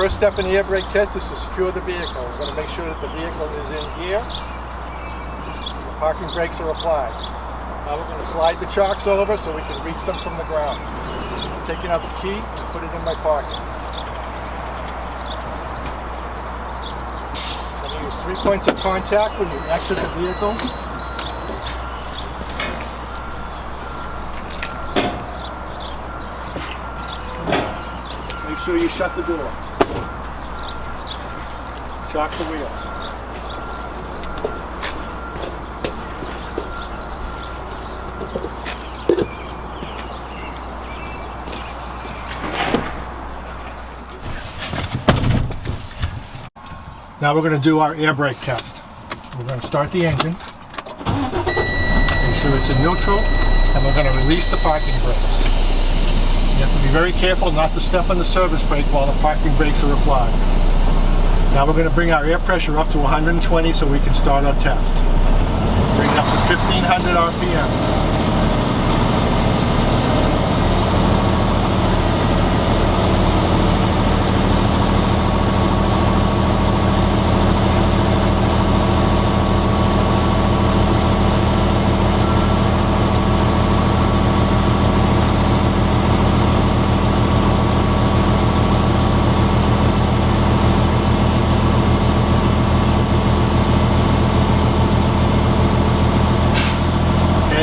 first step in the air brake test is to secure the vehicle. We're going to make sure that the vehicle is in here. The parking brakes are applied. Now we're going to slide the chocks over so we can reach them from the ground. I'm taking out the key and put it in my pocket. I'm going to use 3 points of contact when you exit the vehicle. Make sure you shut the door. Chock the wheels. Now we're going to do our air brake test. We're going to start the engine, make sure it's in neutral, and we're going to release the parking brakes. You have to be very careful not to step on the service brake while the parking brakes are applied. Now we're going to bring our air pressure up to 120 so we can start our test. Bring it up to 1500 RPM.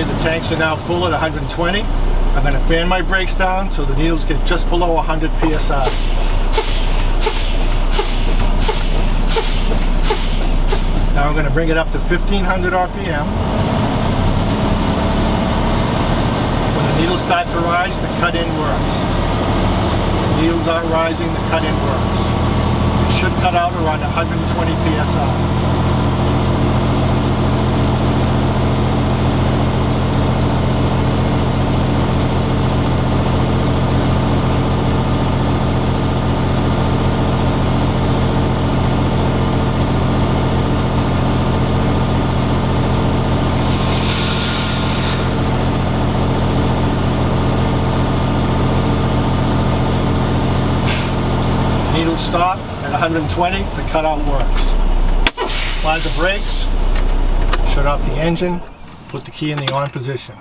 The tanks are now full at 120. I'm going to fan my brakes down so the needles get just below 100 psi. Now I'm going to bring it up to 1500 RPM. When the needles start to rise, the cut-in works. The needles aren't rising, the cut-in works. It should cut out around 120 psi. Needles stop at 120, the cutout works. Apply the brakes, shut off the engine, put the key in the on position.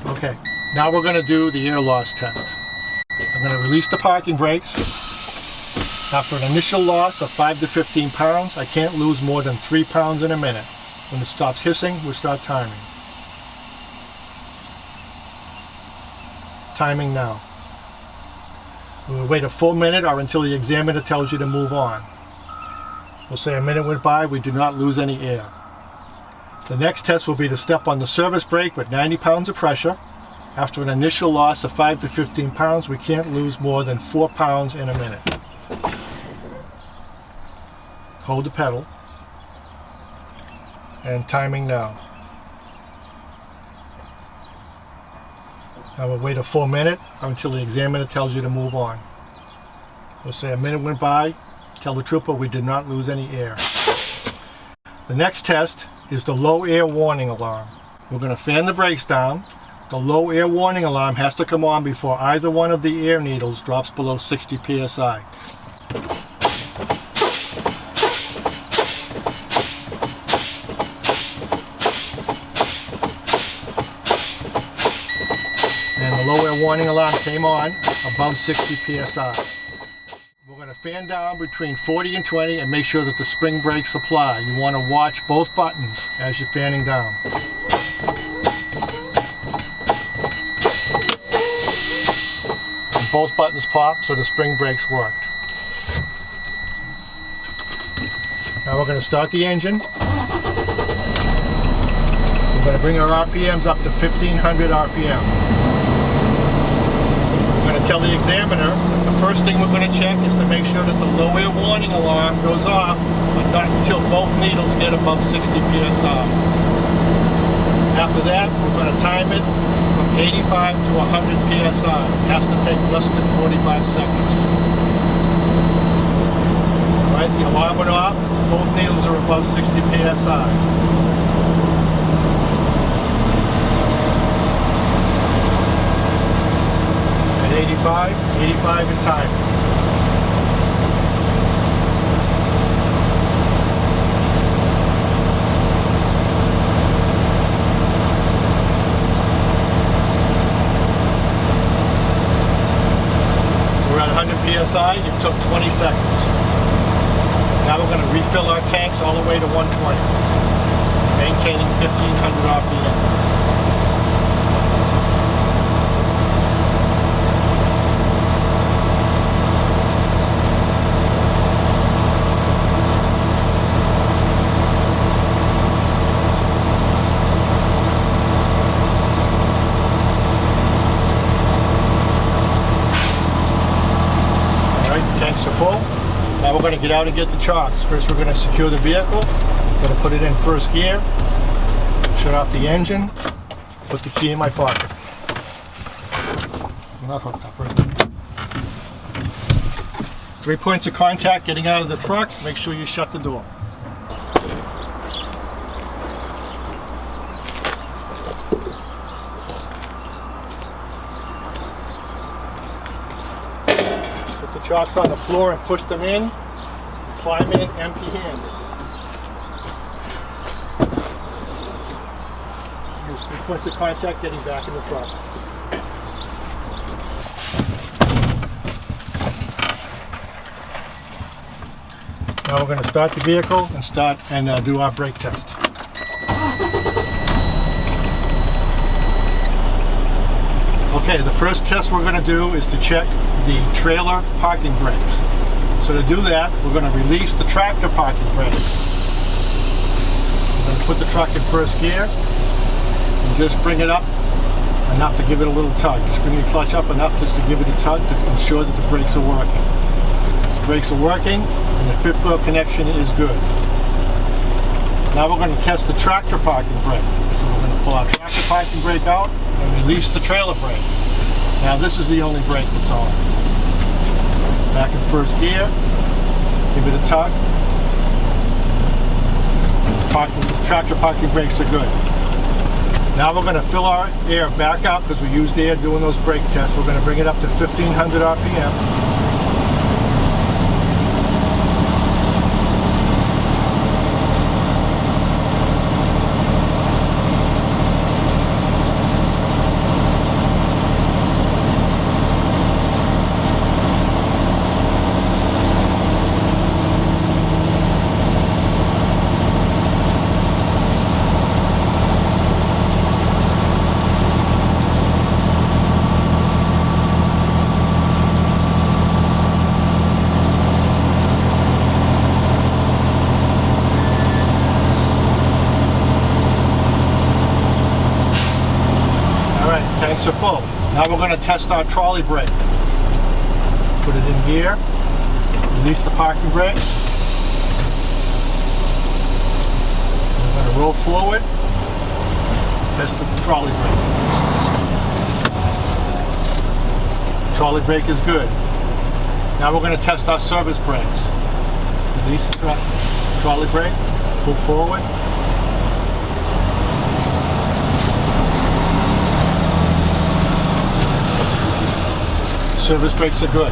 Okay, now we're going to do the air loss test. I'm going to release the parking brakes. After an initial loss of 5 to 15 pounds, I can't lose more than 3 pounds in a minute. When it stops hissing, we start timing. Timing now. We'll wait a full minute or until the examiner tells you to move on. We'll say a minute went by, we do not lose any air. The next test will be to step on the service brake with 90 pounds of pressure. After an initial loss of 5 to 15 pounds, we can't lose more than 4 pounds in a minute. Hold the pedal, and timing now. Now we'll wait a full minute until the examiner tells you to move on. We'll say a minute went by, tell the trooper we did not lose any air. The next test is the low air warning alarm. We're going to fan the brakes down. The low air warning alarm has to come on before either one of the air needles drops below 60 psi. And the low air warning alarm came on above 60 psi. We're going to fan down between 40 and 20 and make sure that the spring brakes apply. You want to watch both buttons as you're fanning down. And both buttons pop so the spring brakes worked. Now we're going to start the engine. We're going to bring our RPMs up to 1500 RPM. We're going to tell the examiner that the first thing we're going to check is to make sure that the low air warning alarm goes off, but not until both needles get above 60 psi. After that, we're going to time it from 85 to 100 psi. It has to take less than 45 seconds. Alright, the alarm went off. Both needles are above 60 psi. At 85 in time. We're at 100 psi. It took 20 seconds. Now we're going to refill our tanks all the way to 120, maintaining 1500 RPM. Alright, tanks are full. Now we're going to get out and get the chocks. First we're going to secure the vehicle. We're going to put it in first gear, shut off the engine, put the key in my pocket. I'm not hooked up, right? 3 points of contact getting out of the truck. Make sure you shut the door. Put the chocks on the floor and push them in. Climb in empty-handed. Use 3 points of contact getting back in the truck. Now we're going to start the vehicle and do our brake test. Okay, the first test we're going to do is to check the trailer parking brakes. So to do that, we're going to release the tractor parking brakes. We're going to put the truck in first gear and just bring it up enough to give it a little tug. Just bring the clutch up enough just to give it a tug to ensure that the brakes are working. The brakes are working and the fifth wheel connection is good. Now we're going to test the tractor parking brake. So we're going to pull our tractor parking brake out and release the trailer brake. Now this is the only brake that's on. Back in first gear, give it a tug. Tractor parking brakes are good. Now we're going to fill our air back up because we used air doing those brake tests. We're going to bring it up to 1500 RPM. Tanks are full. Now we're going to test our trolley brake. Put it in gear, release the parking brake. We're going to roll forward, test the trolley brake. Trolley brake is good. Now we're going to test our service brakes. Release the trolley brake, pull forward. Service brakes are good.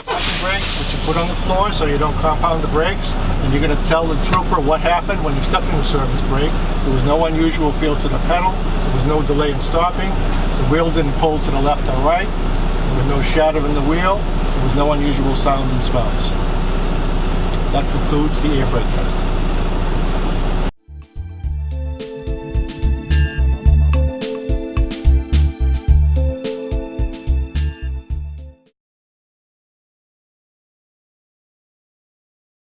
Parking brakes, which you put on the floor so you don't compound the brakes, and you're going to tell the trooper what happened when you stepped in the service brake. There was no unusual feel to the pedal. There was no delay in stopping. The wheel didn't pull to the left or right. There was no shatter in the wheel. There was no unusual sound and smells. That concludes the air brake test.